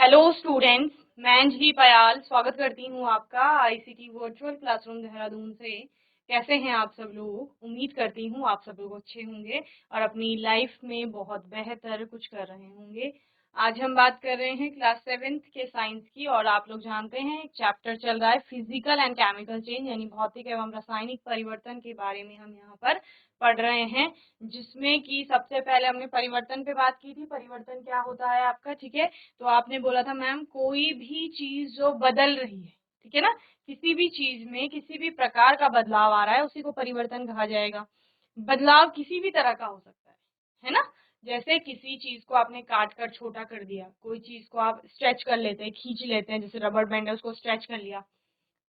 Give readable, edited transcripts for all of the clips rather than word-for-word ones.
Hello students, मैं अंजलि पयाल स्वागत करती हूँ आपका आईसीटी वर्चुअल क्लासरूम देहरादून से। कैसे हैं आप सब लोग? उम्मीद करती हूँ आप सब लोग अच्छे होंगे और अपनी लाइफ में बहुत बेहतर कुछ कर रहे होंगे। आज हम बात कर रहे हैं क्लास 7th के साइंस की और आप लोग जानते हैं एक चैप्टर चल रहा है फिजिकल एंड केमिकल चेंज यानी भौतिक एवं रासायनिक परिवर्तन के बारे में हम यहाँ पर पढ़ रहे हैं, जिसमें कि सबसे पहले हमने परिवर्तन पे बात की थी। परिवर्तन क्या होता है आपका, ठीक है? तो आपने बोला था मैम कोई भी चीज जो बदल रही है, ठीक है ना, किसी भी चीज में किसी भी प्रकार का बदलाव आ रहा है उसी को परिवर्तन कहा जाएगा। बदलाव किसी भी तरह का हो सकता है ना? जैसे किसी चीज को आपने काट कर छोटा कर दिया, कोई चीज को आप स्ट्रेच कर लेते हैं, खींच लेते हैं, जैसे रबर बैंड है उसको स्ट्रेच कर लिया,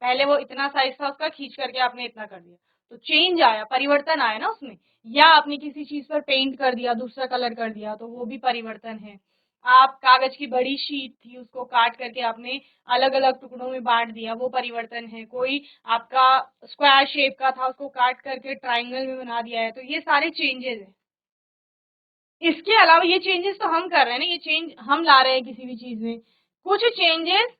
पहले वो इतना साइज था उसका, खींच करके आपने इतना कर दिया, तो चेंज आया, परिवर्तन आया ना उसमें। या आपने किसी चीज पर पेंट कर दिया, दूसरा कलर कर दिया, तो वो भी परिवर्तन है। आप कागज की बड़ी शीट थी उसको काट करके आपने अलग अलग टुकड़ों में बांट दिया, वो परिवर्तन है। कोई आपका स्क्वायर शेप का था उसको काट करके ट्राइंगल में बना दिया है, तो ये सारे चेंजेस है। इसके अलावा ये चेंजेस तो हम कर रहे हैं ना, ये चेंज हम ला रहे हैं किसी भी चीज में। कुछ चेंजेस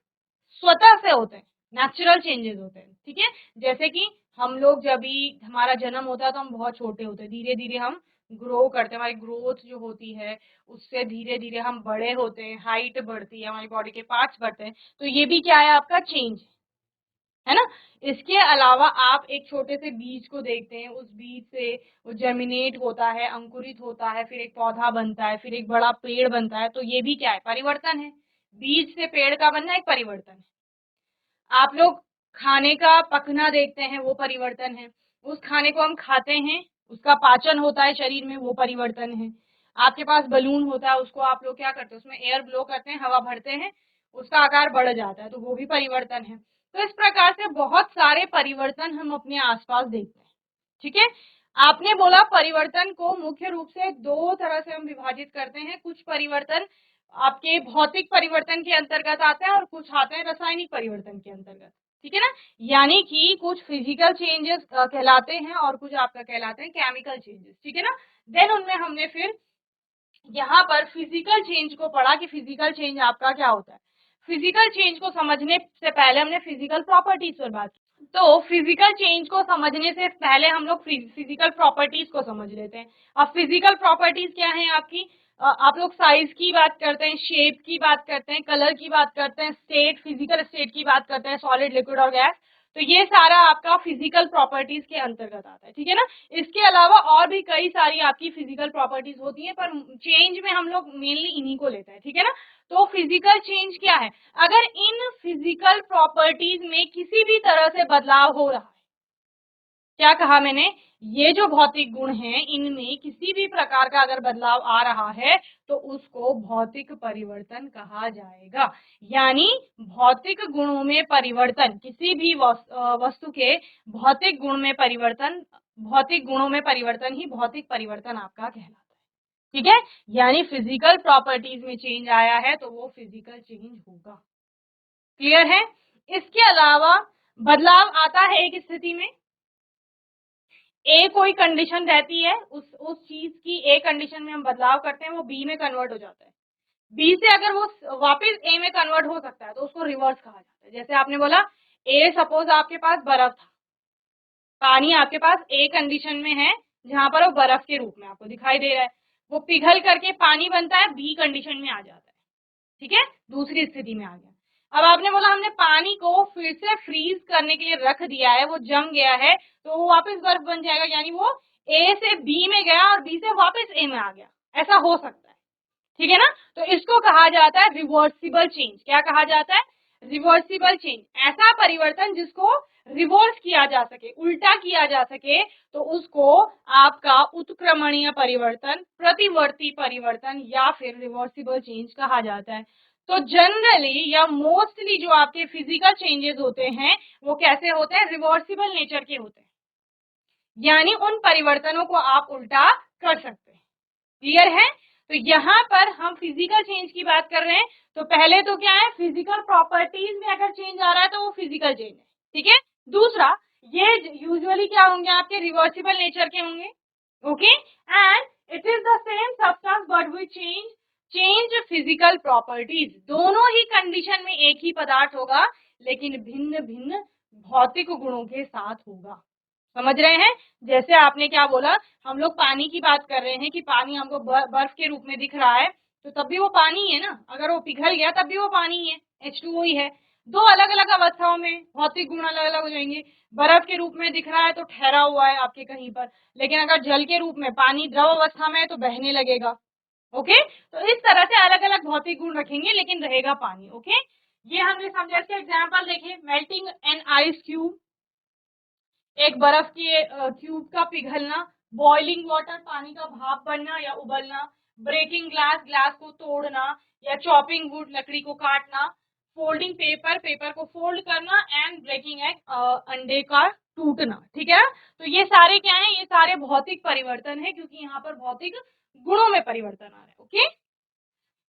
स्वतः से होते हैं, नेचुरल चेंजेस होते हैं, ठीक है? जैसे कि हम लोग जब भी हमारा जन्म होता है तो हम बहुत छोटे होते हैं, धीरे धीरे हम ग्रो करते हैं, हमारी ग्रोथ जो होती है उससे धीरे धीरे हम बड़े होते हैं, हाइट बढ़ती है, हमारी बॉडी के पार्ट्स बढ़ते हैं, तो ये भी क्या है आपका चेंज है ना। इसके अलावा आप एक छोटे से बीज को देखते हैं, उस बीज से वो जर्मिनेट होता है, अंकुरित होता है, फिर एक पौधा बनता है, फिर एक बड़ा पेड़ बनता है, तो ये भी क्या है, परिवर्तन है। बीज से पेड़ का बनना एक परिवर्तन है। आप लोग खाने का पकना देखते हैं, वो परिवर्तन है। उस खाने को हम खाते हैं, उसका पाचन होता है शरीर में, वो परिवर्तन है। आपके पास बलून होता है, उसको आप लोग क्या करते हैं, उसमें एयर ब्लो करते हैं, हवा भरते हैं, उसका आकार बढ़ जाता है, तो वो भी परिवर्तन है। तो इस प्रकार से बहुत सारे परिवर्तन हम अपने आसपास देखते हैं, ठीक है? आपने बोला परिवर्तन को मुख्य रूप से दो तरह से हम विभाजित करते हैं। कुछ परिवर्तन आपके भौतिक परिवर्तन के अंतर्गत आते हैं और कुछ आते हैं रासायनिक परिवर्तन के अंतर्गत, ठीक है ना। यानी कि कुछ फिजिकल चेंजेस कहलाते हैं और कुछ आपका कहलाते हैं केमिकल चेंजेस, ठीक है ना। देन उनमें हमने फिर यहाँ पर फिजिकल चेंज को पढ़ा कि फिजिकल चेंज आपका क्या होता है। फिजिकल चेंज को समझने से पहले हमने फिजिकल प्रॉपर्टीज पर बात की, तो फिजिकल चेंज को समझने से पहले हम लोग फिजिकल प्रॉपर्टीज को समझ लेते हैं। अब फिजिकल प्रॉपर्टीज क्या है आपकी? आप लोग साइज की बात करते हैं, शेप की बात करते हैं, कलर की बात करते हैं, स्टेट, फिजिकल स्टेट की बात करते हैं, सॉलिड, लिक्विड और गैस, तो ये सारा आपका फिजिकल प्रॉपर्टीज के अंतर्गत आता है, ठीक है ना। इसके अलावा और भी कई सारी आपकी फिजिकल प्रॉपर्टीज होती है, पर चेंज में हम लोग मेनली इन्हीं को लेते हैं, ठीक है ना। तो फिजिकल चेंज क्या है? अगर इन फिजिकल प्रॉपर्टीज में किसी भी तरह से बदलाव हो रहा है, क्या कहा मैंने, ये जो भौतिक गुण हैं इनमें किसी भी प्रकार का अगर बदलाव आ रहा है तो उसको भौतिक परिवर्तन कहा जाएगा। यानी भौतिक गुणों में परिवर्तन, किसी भी वस्तु के भौतिक गुण में परिवर्तन, भौतिक गुणों में परिवर्तन ही भौतिक परिवर्तन आपका कहलाता है, ठीक है। यानी फिजिकल प्रॉपर्टीज में चेंज आया है तो वो फिजिकल चेंज होगा। क्लियर है? इसके अलावा बदलाव आता है एक स्थिति में, ए कोई कंडीशन रहती है, उस चीज की ए कंडीशन में हम बदलाव करते हैं, वो बी में कन्वर्ट हो जाता है। बी से अगर वो वापस ए में कन्वर्ट हो सकता है तो उसको रिवर्स कहा जाता है। जैसे आपने बोला ए, सपोज आपके पास बर्फ था, पानी आपके पास ए कंडीशन में है जहां पर वो बर्फ के रूप में आपको दिखाई दे रहा है, वो पिघल करके पानी बनता है, बी कंडीशन में आ जाता है, ठीक है, दूसरी स्थिति में आ गया। अब आपने बोला हमने पानी को फिर से फ्रीज करने के लिए रख दिया है, वो जम गया है, तो वो वापस बर्फ बन जाएगा, यानी वो ए से बी में गया और बी से वापस ए में आ गया, ऐसा हो सकता है, ठीक है ना। तो इसको कहा जाता है रिवर्सिबल चेंज। क्या कहा जाता है? Reversible change. ऐसा परिवर्तन जिसको रिवर्स किया जा सके, उल्टा किया जा सके, तो उसको आपका उत्क्रमणीय परिवर्तन, प्रतिवर्ती परिवर्तन या फिर रिवर्सिबल चेंज कहा जाता है। तो जनरली या मोस्टली जो आपके फिजिकल चेंजेस होते हैं वो कैसे होते हैं? रिवर्सिबल नेचर के होते हैं, यानी उन परिवर्तनों को आप उल्टा कर सकते हैं। क्लियर है? तो यहाँ पर हम फिजिकल चेंज की बात कर रहे हैं, तो पहले तो क्या है, फिजिकल प्रॉपर्टीज में अगर चेंज आ रहा है तो वो फिजिकल चेंज है, ठीक है। दूसरा, ये यूजुअली क्या होंगे आपके, रिवर्सिबल नेचर के होंगे, okay. And it is the same substance but we change change physical properties, दोनों ही कंडीशन में एक ही पदार्थ होगा लेकिन भिन्न भिन्न भौतिक गुणों के साथ होगा। समझ रहे हैं? जैसे आपने क्या बोला, हम लोग पानी की बात कर रहे हैं कि पानी हमको बर्फ के रूप में दिख रहा है, तो तब भी वो पानी है ना, अगर वो पिघल गया तब भी वो पानी है, H2O ही है। दो अलग अलग अवस्थाओं में भौतिक गुण अलग अलग हो जाएंगे। बर्फ के रूप में दिख रहा है तो ठहरा हुआ है आपके कहीं पर, लेकिन अगर जल के रूप में, पानी द्रव अवस्था में है तो बहने लगेगा। ओके, तो इस तरह से अलग अलग भौतिक गुण रखेंगे लेकिन रहेगा पानी। ओके, ये हमने समझा। इसके एग्जाम्पल देखिए, मेल्टिंग एन आइस क्यूब, एक बर्फ के क्यूब का पिघलना, बॉइलिंग वाटर, पानी का भाप बनना या उबलना, ब्रेकिंग ग्लास, ग्लास को तोड़ना, या चॉपिंग वुड, लकड़ी को काटना, फोल्डिंग पेपर, पेपर को फोल्ड करना, एंड ब्रेकिंग एग, अंडे का टूटना। ठीक है, तो ये सारे क्या है, ये सारे भौतिक परिवर्तन है, क्योंकि यहाँ पर भौतिक गुणों में परिवर्तन आ रहा है। ओके,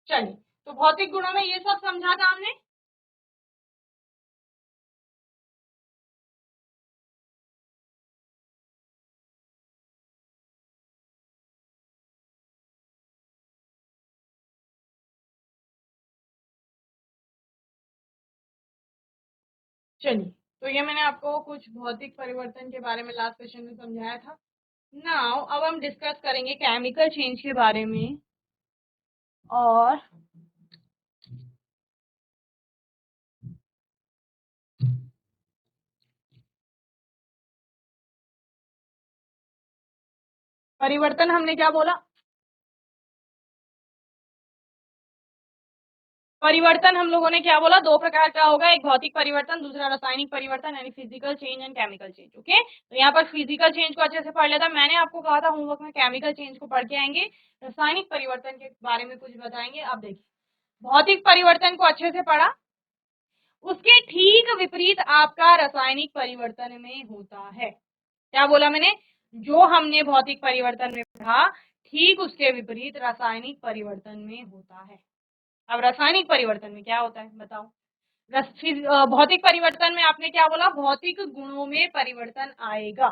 चलिए, तो भौतिक गुणों में ये सब समझा था हमने। चलिए, तो ये मैंने आपको कुछ भौतिक परिवर्तन के बारे में लास्ट क्वेश्चन में समझाया था। नाउ अब हम डिस्कस करेंगे केमिकल चेंज के बारे में। और परिवर्तन हमने क्या बोला, परिवर्तन हम लोगों ने क्या बोला, दो प्रकार का होगा, एक भौतिक परिवर्तन, दूसरा रासायनिक परिवर्तन, यानी physical change and chemical change. Okay, तो यहाँ पर फिजिकल चेंज को अच्छे से पढ़ लेता। मैंने आपको कहा था होमवर्क में केमिकल चेंज को पढ़ के आएंगे, रासायनिक परिवर्तन के बारे में कुछ बताएंगे। अब देखिए, भौतिक परिवर्तन को अच्छे से पढ़ा, उसके ठीक विपरीत आपका रासायनिक परिवर्तन में होता है। क्या बोला मैंने, जो हमने भौतिक परिवर्तन में पढ़ा ठीक उसके विपरीत रासायनिक परिवर्तन में होता है। अब रासायनिक परिवर्तन में क्या होता है बताओ। भौतिक परिवर्तन में आपने क्या बोला, भौतिक गुणों में परिवर्तन आएगा,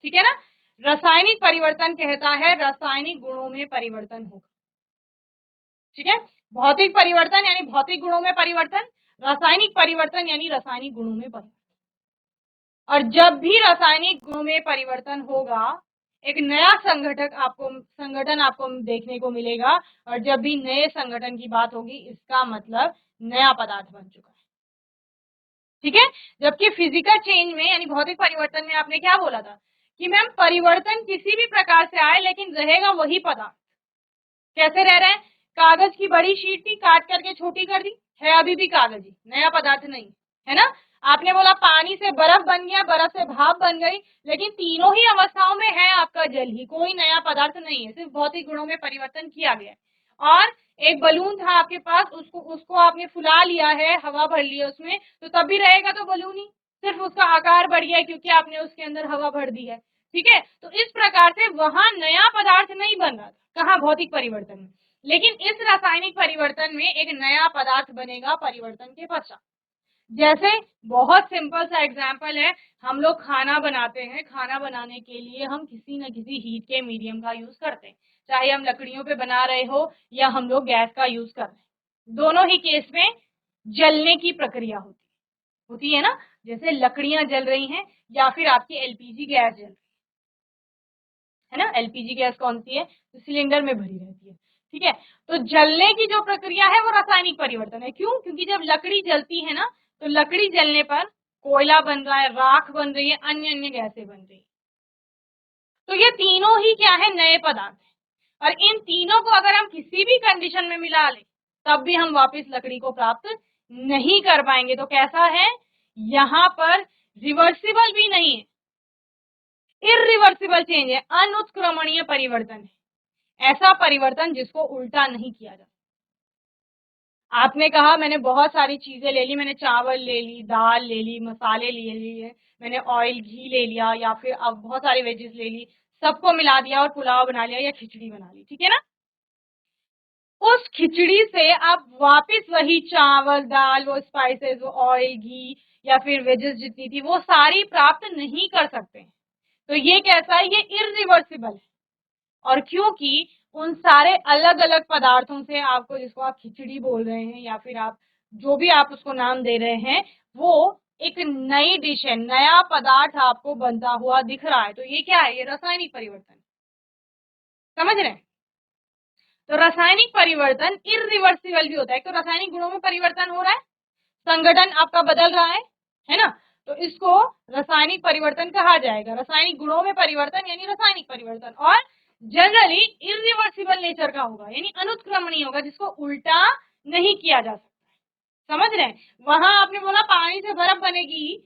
ठीक है ना। रासायनिक परिवर्तन कहता है रासायनिक गुणों में परिवर्तन होगा, ठीक है। भौतिक परिवर्तन यानी भौतिक गुणों में परिवर्तन, रासायनिक परिवर्तन यानी रासायनिक गुणों में परिवर्तन। और जब भी रासायनिक गुणों में परिवर्तन होगा, एक नया संगठन आपको देखने को मिलेगा, और जब भी नए संगठन की बात होगी इसका मतलब नया पदार्थ बन चुका है, ठीक है। जबकि फिजिकल चेंज में यानी भौतिक परिवर्तन में आपने क्या बोला था कि मैम परिवर्तन किसी भी प्रकार से आए लेकिन रहेगा वही पदार्थ। कैसे रह रहे हैं, कागज की बड़ी शीट थी, काट करके छोटी कर दी, है अभी भी कागज ही, नया पदार्थ नहीं, है ना। आपने बोला पानी से बर्फ बन गया, बर्फ से भाप बन गई, लेकिन तीनों ही अवस्थाओं में है आपका जल ही, कोई नया पदार्थ नहीं है, सिर्फ भौतिक गुणों में परिवर्तन किया गया है। और एक बलून था आपके पास, उसको आपने फुला लिया है, हवा भर ली है उसमें, तो तब भी रहेगा तो बलून ही, सिर्फ उसका आकार बढ़ गया है क्योंकि आपने उसके अंदर हवा भर दी है, ठीक है। तो इस प्रकार से वहां नया पदार्थ नहीं बन रहा था, कहाँ, भौतिक परिवर्तन में। लेकिन इस रासायनिक परिवर्तन में एक नया पदार्थ बनेगा परिवर्तन के पश्चात। जैसे बहुत सिंपल सा एग्जांपल है, हम लोग खाना बनाते हैं, खाना बनाने के लिए हम किसी न किसी हीट के मीडियम का यूज करते हैं, चाहे हम लकड़ियों पे बना रहे हो या हम लोग गैस का यूज कर रहे हैं, दोनों ही केस में जलने की प्रक्रिया होती है ना। जैसे लकड़ियां जल रही हैं या फिर आपकी एलपीजी गैस जल रही है ना। एलपीजी गैस कौन सी है, तो सिलेंडर में भरी रहती है, ठीक है। तो जलने की जो प्रक्रिया है वो रासायनिक परिवर्तन है। क्यों, क्योंकि जब लकड़ी जलती है ना, तो लकड़ी जलने पर कोयला बन रहा है, राख बन रही है, अन्य अन्य गैसें बन रही है। तो ये तीनों ही क्या है, नए पदार्थ है। और इन तीनों को अगर हम किसी भी कंडीशन में मिला लें तब भी हम वापस लकड़ी को प्राप्त नहीं कर पाएंगे। तो कैसा है, यहाँ पर रिवर्सिबल भी नहीं है, इरिवर्सिबल चेंज है, अनुत्क्रमणीय परिवर्तन है, ऐसा परिवर्तन जिसको उल्टा नहीं किया जा। आपने कहा मैंने बहुत सारी चीजें ले ली, मैंने चावल ले ली, दाल ले ली, मसाले ले लिए, मैंने ऑयल घी ले लिया, या फिर अब बहुत सारी वेजेस ले ली, सबको मिला दिया और पुलाव बना लिया या खिचड़ी बना ली, ठीक है ना। उस खिचड़ी से आप वापस वही चावल दाल, वो स्पाइसेस, वो ऑयल घी या फिर वेजेस जितनी थी वो सारी प्राप्त नहीं कर सकते। तो ये कैसा है, ये इरिवर्सिबल है। और क्योंकि उन सारे अलग अलग पदार्थों से आपको, जिसको आप खिचड़ी बोल रहे हैं या फिर आप जो भी आप उसको नाम दे रहे हैं, वो एक नई डिश है, नया पदार्थ आपको बनता हुआ दिख रहा है। तो ये क्या है? ये रासायनिक परिवर्तन। समझ रहे हैं? तो रासायनिक परिवर्तन इरिवर्सिबल भी होता है। तो रासायनिक गुणों में परिवर्तन हो रहा है, संगठन आपका बदल रहा है ना? तो इसको रासायनिक परिवर्तन कहा जाएगा। रासायनिक गुणों में परिवर्तन यानी रासायनिक परिवर्तन, और जनरली इरिवर्सिबल नेचर का होगा, यानी अनुत्क्रमणीय होगा, जिसको उल्टा नहीं किया जा सकता। समझ रहे हैं? वहां आपने बोला पानी से बर्फ बनेगी,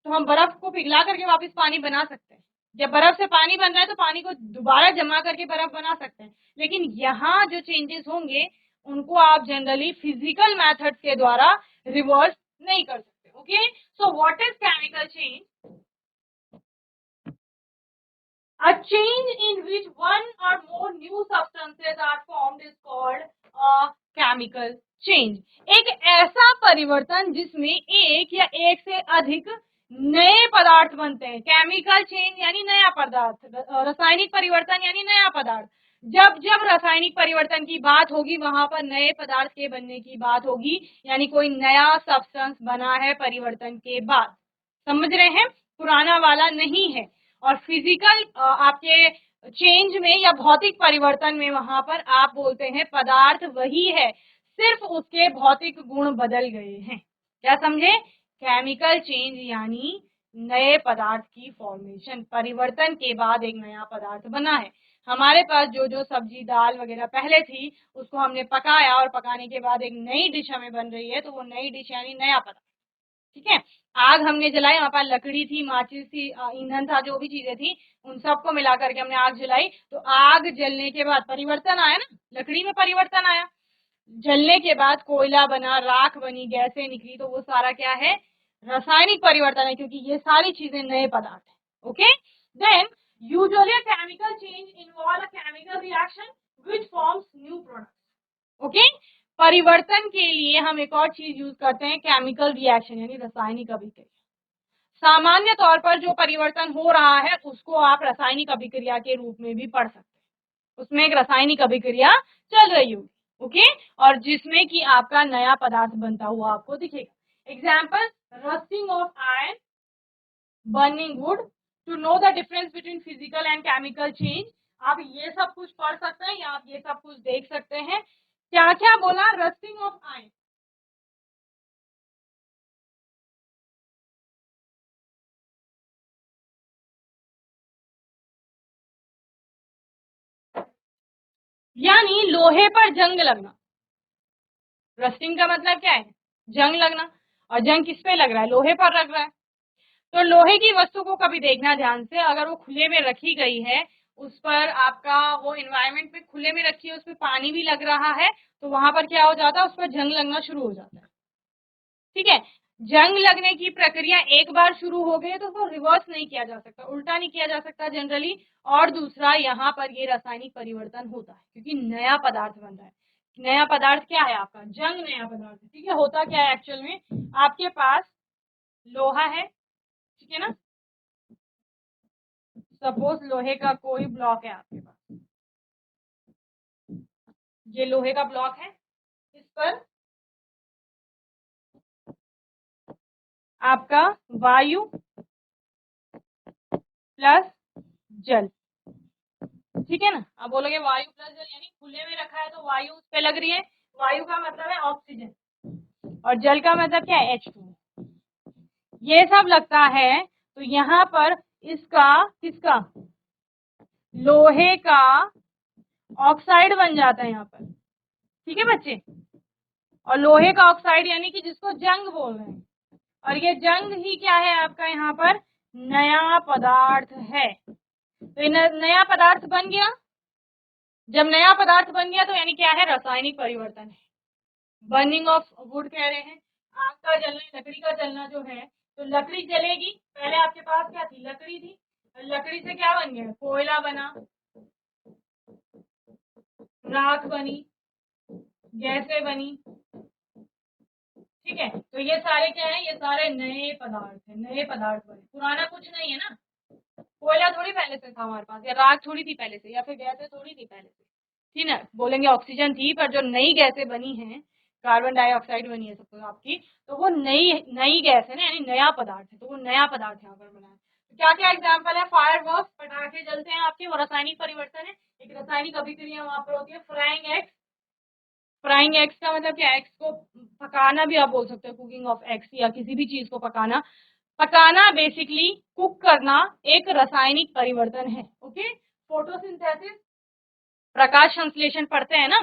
तो हम बर्फ को पिघला करके वापस पानी बना सकते हैं। जब बर्फ से पानी बन रहा है तो पानी को दोबारा जमा करके बर्फ बना सकते हैं। लेकिन यहाँ जो चेंजेस होंगे उनको आप जनरली फिजिकल मेथड्स के द्वारा रिवर्स नहीं कर सकते। Okay, so what is chemical change? A change in which one or more new substances are formed is called a chemical change. एक ऐसा परिवर्तन जिसमें एक या एक से अधिक नए पदार्थ बनते हैं। केमिकल चेंज यानी नया पदार्थ, रासायनिक परिवर्तन यानी नया पदार्थ। जब जब रासायनिक परिवर्तन की बात होगी वहां पर नए पदार्थ के बनने की बात होगी, यानी कोई नया सब्सटेंस बना है परिवर्तन के बाद। समझ रहे हैं? पुराना वाला नहीं है। और फिजिकल आपके चेंज में या भौतिक परिवर्तन में वहां पर आप बोलते हैं पदार्थ वही है, सिर्फ उसके भौतिक गुण बदल गए हैं। क्या समझे? केमिकल चेंज यानी नए पदार्थ की फॉर्मेशन, परिवर्तन के बाद एक नया पदार्थ बना है। हमारे पास जो जो सब्जी दाल वगैरह पहले थी उसको हमने पकाया और पकाने के बाद एक नई डिश हमें बन रही है, तो वो नई डिश यानी नया पदार्थ। ठीक है? आग हमने जलाई, हमारे पास लकड़ी थी, माचिस थी, ईंधन था, जो भी चीजें थी उन सबको मिला करके हमने आग जलाई। तो आग जलने के बाद परिवर्तन आया ना, लकड़ी में परिवर्तन आया। जलने के बाद कोयला बना, राख बनी, गैसें निकली, तो वो सारा क्या है? रासायनिक परिवर्तन है, क्योंकि ये सारी चीजें नए पदार्थ है। Okay, then usually chemical change involve a chemical reaction which forms new products. Okay, परिवर्तन के लिए हम एक और चीज यूज करते हैं, केमिकल रिएक्शन यानी रासायनिक अभिक्रिया। सामान्य तौर पर जो परिवर्तन हो रहा है उसको आप रासायनिक अभिक्रिया के रूप में भी पढ़ सकते हैं। उसमें एक रासायनिक अभिक्रिया चल रही होगी। ओके, और जिसमें कि आपका नया पदार्थ बनता हुआ आपको दिखेगा। Example, rusting of iron, burning wood. To know the difference between physical and chemical change, आप ये सब कुछ पढ़ सकते हैं या आप ये सब कुछ देख सकते हैं। क्या क्या बोला? रस्टिंग ऑफ आयरन, यानी लोहे पर जंग लगना। रस्टिंग का मतलब क्या है? जंग लगना। और जंग किस पे लग रहा है? लोहे पर लग रहा है। तो लोहे की वस्तु को कभी देखना ध्यान से, अगर वो खुले में रखी गई है, उस पर आपका वो एनवायरनमेंट में खुले में रखी है, उसमें पानी भी लग रहा है, तो वहां पर क्या हो जाता है? उस पर जंग लगना शुरू हो जाता है। ठीक है? जंग लगने की प्रक्रिया एक बार शुरू हो गई तो उसको रिवर्स नहीं किया जा सकता, उल्टा नहीं किया जा सकता जनरली। और दूसरा, यहाँ पर ये रासायनिक परिवर्तन होता है क्योंकि नया पदार्थ बन रहा है। नया पदार्थ क्या है आपका? जंग नया पदार्थ है। ठीक है? होता क्या है एक्चुअल में, आपके पास लोहा है, ठीक है ना? सपोज लोहे का कोई ब्लॉक है आपके पास, ये लोहे का ब्लॉक है, इस पर आपका वायु प्लस जल, ठीक है ना? आप बोलोगे वायु प्लस जल यानी खुले में रखा है तो वायु उस पे लग रही है। वायु का मतलब है ऑक्सीजन, और जल का मतलब क्या है? H2। ये सब लगता है तो यहाँ पर इसका, किसका? लोहे का ऑक्साइड बन जाता है यहाँ पर। ठीक है बच्चे? और लोहे का ऑक्साइड यानी कि जिसको जंग बोल रहे हैं, और ये जंग ही क्या है आपका? यहाँ पर नया पदार्थ है। तो ये नया पदार्थ बन गया। जब नया पदार्थ बन गया तो यानी क्या है? रासायनिक परिवर्तन है। बर्निंग ऑफ वुड कह रहे हैं, आग का जलना, लकड़ी का जलना जो है, तो लकड़ी जलेगी। पहले आपके पास क्या थी? लकड़ी थी। लकड़ी से क्या बन गया? कोयला बना, राख बनी, गैसें बनी। ठीक है? तो ये सारे क्या है? ये सारे नए पदार्थ है, नए पदार्थ बने, पुराना कुछ नहीं है ना। कोयला थोड़ी पहले से था हमारे पास, या राख थोड़ी थी पहले से, या फिर गैसें थोड़ी थी पहले से। ठीक है, बोलेंगे ऑक्सीजन थी, पर जो नई गैसें बनी हैं, कार्बन डाइऑक्साइड बनी है सबको आपकी, तो वो नई नई गैस है ना, यानी नया पदार्थ है, तो वो नया पदार्थ यहाँ पर बना है। तो क्या क्या एग्जाम्पल है? फायर वर्क, पटाखे जलते हैं आपके, वो रासायनिक परिवर्तन है। एक रासायनिक अभिक्रिया वहां पर होती है। फ्राइंग एग्स, फ्राइंग एग्स का मतलब क्या? एग्स को पकाना भी आप बोल सकते हो, कुकिंग ऑफ एग्स, या किसी भी चीज को पकाना। पकाना बेसिकली कुक करना एक रासायनिक परिवर्तन है। ओके, फोटोसिंथेसिस, प्रकाश संश्लेषण पढ़ते हैं ना,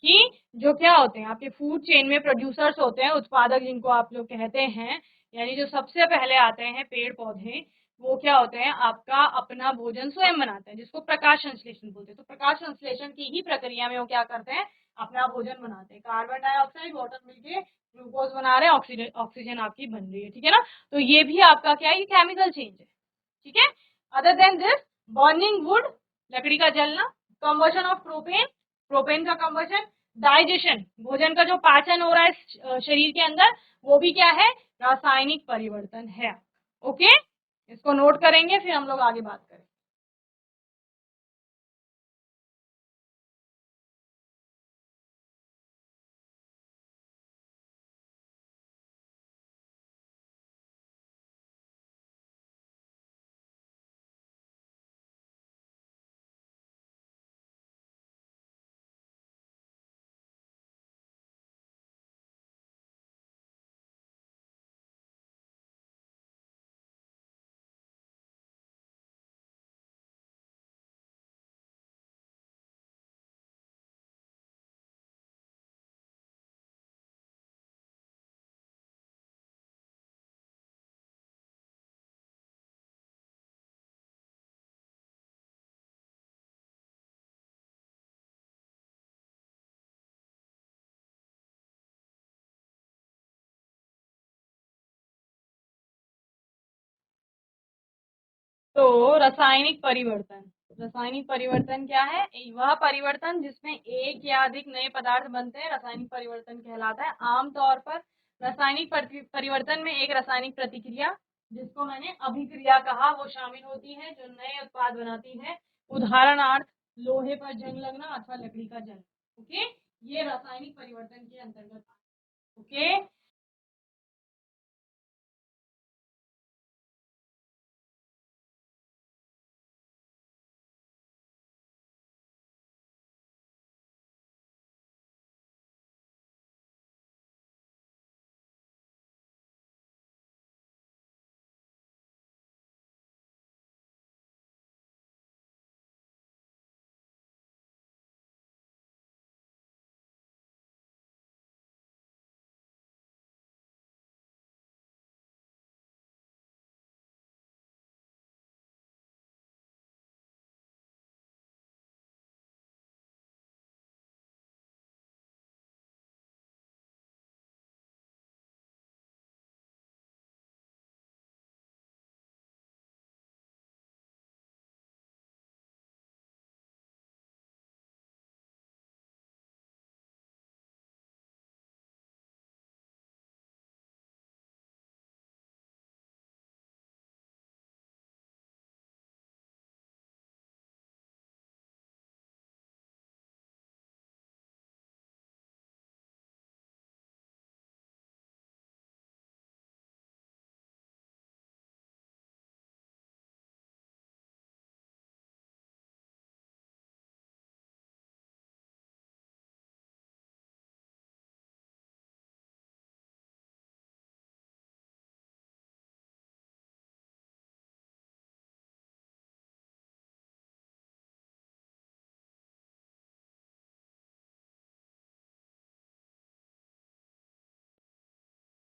कि जो क्या होते हैं आपके फूड चेन में प्रोड्यूसर्स होते हैं, उत्पादक जिनको आप लोग कहते हैं, यानी जो सबसे पहले आते हैं पेड़ पौधे, वो क्या होते हैं? आपका अपना भोजन स्वयं बनाते हैं, जिसको प्रकाश संश्लेषण बोलते हैं। तो प्रकाश संश्लेषण की ही प्रक्रिया में वो क्या करते हैं? अपना भोजन बनाते हैं। कार्बन डाइऑक्साइड वाटर मिलके ग्लूकोज बना रहे हैं, ऑक्सीजन ऑक्सीजन आपकी बन रही है। ठीक है ना? तो ये भी आपका क्या है? ये केमिकल चेंज है। ठीक है। Other than this, burning would, लकड़ी का जलना, कंबशन ऑफ प्रोपेन, प्रोपेन का कंबशन, डाइजेशन, भोजन का जो पाचन हो रहा है शरीर के अंदर, वो भी क्या है? रासायनिक परिवर्तन है। ओके, इसको नोट करेंगे, फिर हम लोग आगे बात करें। तो रासायनिक परिवर्तन, रासायनिक परिवर्तन क्या है? वह परिवर्तन जिसमें एक या अधिक नए पदार्थ बनते हैं, रासायनिक परिवर्तन कहलाता है। आमतौर पर रासायनिक परिवर्तन में एक रासायनिक प्रतिक्रिया, जिसको मैंने अभिक्रिया कहा, वो शामिल होती है, जो नए उत्पाद बनाती है। उदाहरणार्थ, लोहे पर जंग लगना अथवा लकड़ी का जलना। ओके, ये रासायनिक परिवर्तन के अंतर्गत। ओके,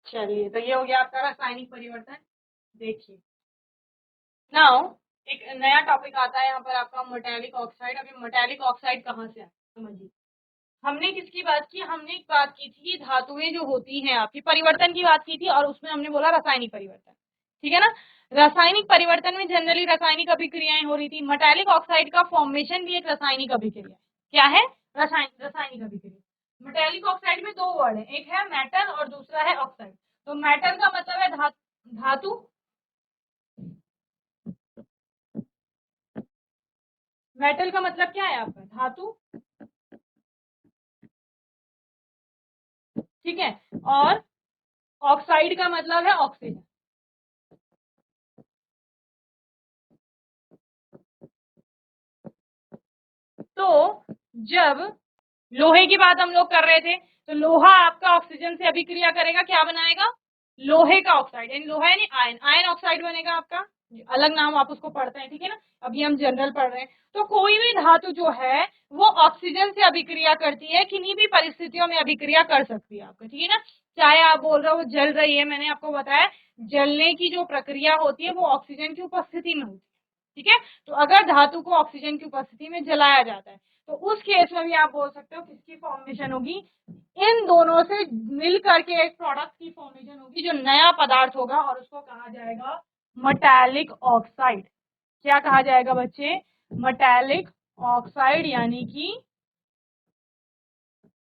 चलिए, तो ये हो गया आपका रासायनिक परिवर्तन। देखिए, नाउ एक नया टॉपिक आता है यहाँ पर आपका, मेटालिक ऑक्साइड। अभी मेटालिक ऑक्साइड कहाँ से आया समझिए। हमने किसकी बात की? हमने एक बात की थी, धातुएं जो होती हैं आपकी, परिवर्तन की बात की थी, और उसमें हमने बोला रासायनिक परिवर्तन। ठीक है ना? रासायनिक परिवर्तन में जनरली रासायनिक अभिक्रियाएं हो रही थी। मेटालिक ऑक्साइड का फॉर्मेशन भी एक रासायनिक अभिक्रिया। क्या है? रासायनिक अभिक्रिया। मेटालिक ऑक्साइड में दो वर्ड है, एक है मेटल और दूसरा है ऑक्साइड। तो मेटल का मतलब है धातु। मेटल का मतलब क्या है आपका? धातु। ठीक है, और ऑक्साइड का मतलब है ऑक्सीजन। तो जब लोहे की बात हम लोग कर रहे थे, तो लोहा आपका ऑक्सीजन से अभिक्रिया करेगा, क्या बनाएगा, लोहे का ऑक्साइड, यानी लोहा यानी आयन, आयन ऑक्साइड बनेगा आपका, अलग नाम आप उसको पढ़ते हैं, ठीक है ना, अभी हम जनरल पढ़ रहे हैं। तो कोई भी धातु जो है वो ऑक्सीजन से अभिक्रिया करती है, किन्हीं भी परिस्थितियों में अभिक्रिया कर सकती है आपको, ठीक है ना। चाहे आप बोल रहे हो जल रही है, मैंने आपको बताया जलने की जो प्रक्रिया होती है वो ऑक्सीजन की उपस्थिति में होती है, ठीक है। तो अगर धातु को ऑक्सीजन की उपस्थिति में जलाया जाता है तो उस केस में भी आप बोल सकते हो किसकी फॉर्मेशन होगी, इन दोनों से मिल करके एक प्रोडक्ट की फॉर्मेशन होगी जो नया पदार्थ होगा, और उसको कहा जाएगा मेटालिक ऑक्साइड। क्या कहा जाएगा बच्चे, मेटालिक ऑक्साइड, यानी कि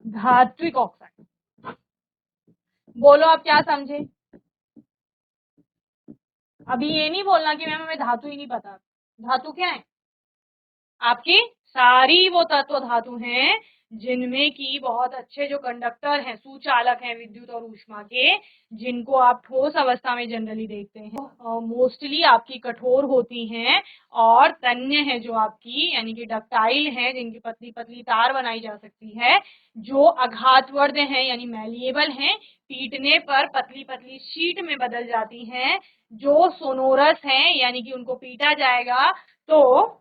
धात्विक ऑक्साइड। बोलो आप क्या समझे। अभी ये नहीं बोलना कि मैम हमें धातु ही नहीं पता। धातु क्या है, आपकी सारी वो तत्व धातु हैं जिनमें की बहुत अच्छे जो कंडक्टर हैं, सुचालक हैं विद्युत और ऊष्मा के, जिनको आप ठोस अवस्था में जनरली देखते हैं, मोस्टली आपकी कठोर होती हैं, और तन्य है जो आपकी यानी कि डक्टाइल है, जिनकी पतली पतली तार बनाई जा सकती है, जो आघातवर्ध हैं यानी मैलिएबल हैं, पीटने पर पतली पतली शीट में बदल जाती हैं, जो सोनोरस हैं यानी कि उनको पीटा जाएगा तो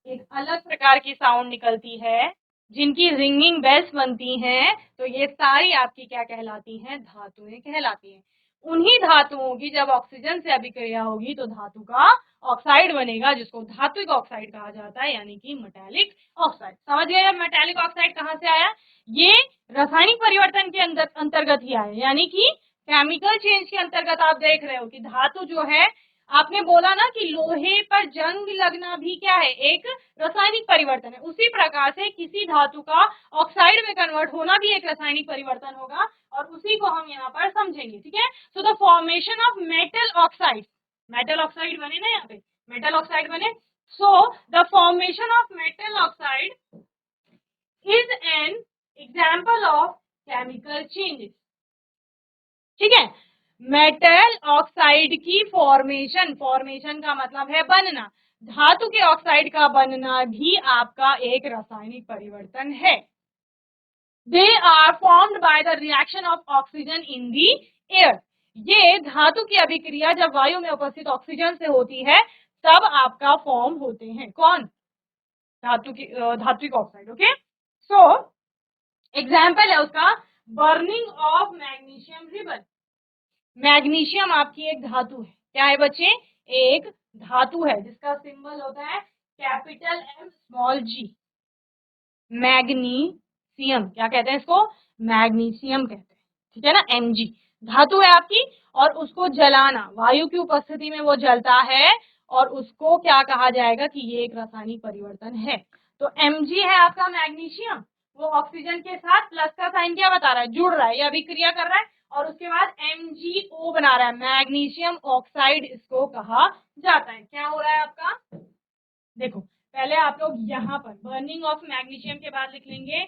एक अलग प्रकार की साउंड निकलती है, जिनकी रिंगिंग बेल्स बनती हैं, तो ये सारी आपकी क्या कहलाती हैं, धातुएं कहलाती हैं। उन्हीं धातुओं की जब ऑक्सीजन से अभिक्रिया होगी तो धातु का ऑक्साइड बनेगा, जिसको धात्विक ऑक्साइड कहा जाता है, यानी कि मेटालिक ऑक्साइड। समझ गए अब मेटालिक ऑक्साइड कहाँ से आया, ये रासायनिक परिवर्तन के अंतर्गत ही आया, यानी कि केमिकल चेंज के अंतर्गत। आप देख रहे हो कि धातु जो है, आपने बोला ना कि लोहे पर जंग लगना भी क्या है, एक रासायनिक परिवर्तन है, उसी प्रकार से किसी धातु का ऑक्साइड में कन्वर्ट होना भी एक रासायनिक परिवर्तन होगा, और उसी को हम यहाँ पर समझेंगे, ठीक है। So the formation of metal oxide, metal oxide बने ना यहाँ पे, मेटल ऑक्साइड बने। So the formation of metal oxide is an example of chemical changes, ठीक है। मेटल ऑक्साइड की फॉर्मेशन, फॉर्मेशन का मतलब है बनना, धातु के ऑक्साइड का बनना भी आपका एक रासायनिक परिवर्तन है। They are formed by the reaction of oxygen in the air. ये धातु की अभिक्रिया जब वायु में उपस्थित ऑक्सीजन से होती है तब आपका फॉर्म होते हैं, कौन, धातु की धात्विक ऑक्साइड, ओके। सो एग्जाम्पल है उसका, burning of magnesium ribbon. Magnesium आपकी एक धातु है, क्या है बच्चे, एक धातु है जिसका सिंबल होता है कैपिटल एम स्मॉल जी, मैग्नीशियम, क्या कहते हैं इसको, मैग्नीशियम कहते हैं, ठीक है ना, Mg धातु है आपकी, और उसको जलाना, वायु की उपस्थिति में वो जलता है, और उसको क्या कहा जाएगा कि ये एक रासायनिक परिवर्तन है। तो Mg है आपका मैग्नीशियम, वो ऑक्सीजन के साथ प्लस का साइन क्या बता रहा है, जुड़ रहा है, या अभिक्रिया कर रहा है, और उसके बाद MgO बना रहा है, मैग्नीशियम ऑक्साइड इसको कहा जाता है। क्या हो रहा है आपका, देखो पहले आप लोग यहाँ पर बर्निंग ऑफ मैग्नीशियम के बाद लिख लेंगे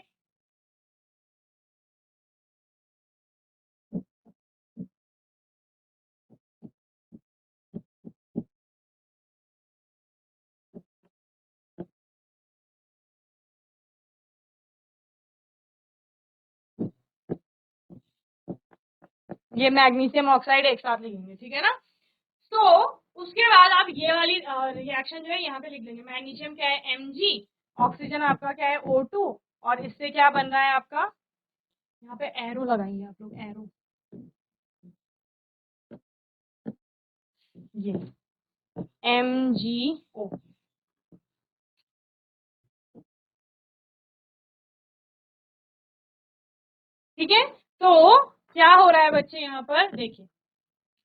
ये मैग्नीशियम ऑक्साइड एक साथ लिखेंगे, ठीक है ना। तो उसके बाद आप ये वाली रिएक्शन जो है यहाँ पे लिख लेंगे, मैग्नीशियम क्या है Mg, ऑक्सीजन आपका क्या है O2, और इससे क्या बन रहा है आपका, यहाँ पे एरो लगाएंगे आप लोग, एरो, ये MgO, ठीक है। तो क्या हो रहा है बच्चे यहाँ पर देखिए,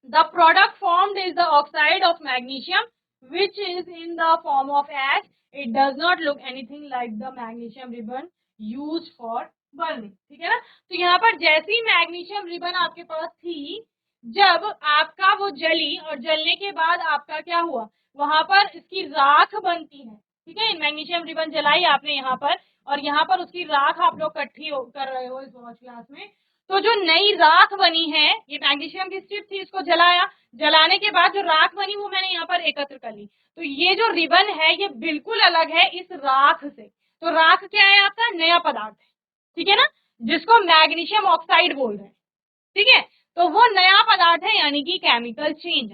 the product formed is the oxide of magnesium which is in the form of ash. It does not look anything like the magnesium ribbon used for burning, ठीक है ना। तो यहाँ पर जैसी मैग्नीशियम रिबन आपके पास थी, जब आपका वो जली और जलने के बाद आपका क्या हुआ, वहां पर इसकी राख बनती है, ठीक है। मैग्नीशियम रिबन जलाई आपने यहाँ पर, और यहाँ पर उसकी राख आप लोग इकट्ठी कर रहे हो इस वॉच क्लास में। तो जो नई राख बनी है, ये मैग्नीशियम की स्ट्रिप थी, इसको जलाया, जलाने के बाद जो राख बनी वो मैंने यहाँ पर एकत्र कर ली। तो ये जो रिबन है ये बिल्कुल अलग है इस राख से। तो राख क्या है? आपका नया पदार्थ है, ठीक है ना, जिसको मैग्नीशियम ऑक्साइड बोल रहे हैं, ठीक है। तो वो नया पदार्थ है, यानी कि केमिकल चेंज,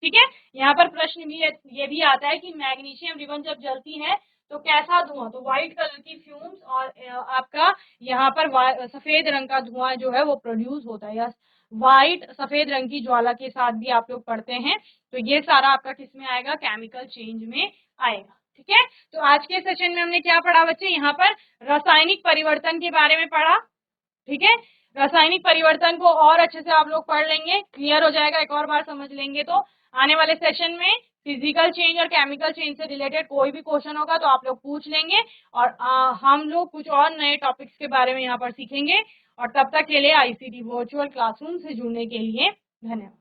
ठीक है। यहाँ पर प्रश्न भी ये भी आता है कि मैग्नीशियम रिबन जब जलती है तो कैसा धुआं, तो व्हाइट कलर की फ्यूम्स और आपका यहाँ पर सफेद रंग का धुआं जो है वो प्रोड्यूस होता है, या व्हाइट सफेद रंग की ज्वाला के साथ भी आप लोग पढ़ते हैं। तो ये सारा आपका किस में आएगा? केमिकल चेंज में आएगा, ठीक है। तो आज के सेशन में हमने क्या पढ़ा बच्चे? यहाँ पर रासायनिक परिवर्तन के बारे में पढ़ा, ठीक है। रासायनिक परिवर्तन को और अच्छे से आप लोग पढ़ लेंगे, क्लियर हो जाएगा, एक और बार समझ लेंगे तो आने वाले सेशन में फिजिकल चेंज और केमिकल चेंज से रिलेटेड कोई भी क्वेश्चन होगा तो आप लोग पूछ लेंगे, और हम लोग कुछ और नए टॉपिक्स के बारे में यहाँ पर सीखेंगे। और तब तक के लिए आईसीटी वर्चुअल क्लासरूम से जुड़ने के लिए धन्यवाद।